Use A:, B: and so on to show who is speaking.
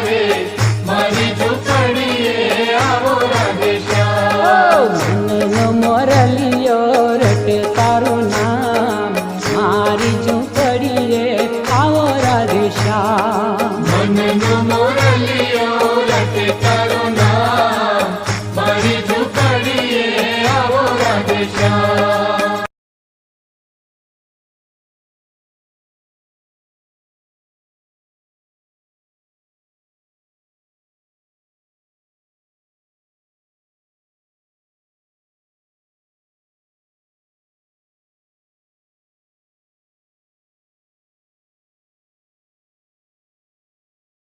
A: રે મારી ઝૂંપડીએ આવો રાધેશ્યામ
B: મનનો મોરલિયો રટે તારું નામ મારી ઝૂંપડીએ આવો રાધેશ્યામ
A: મનનો મોરલિયો રટે તારું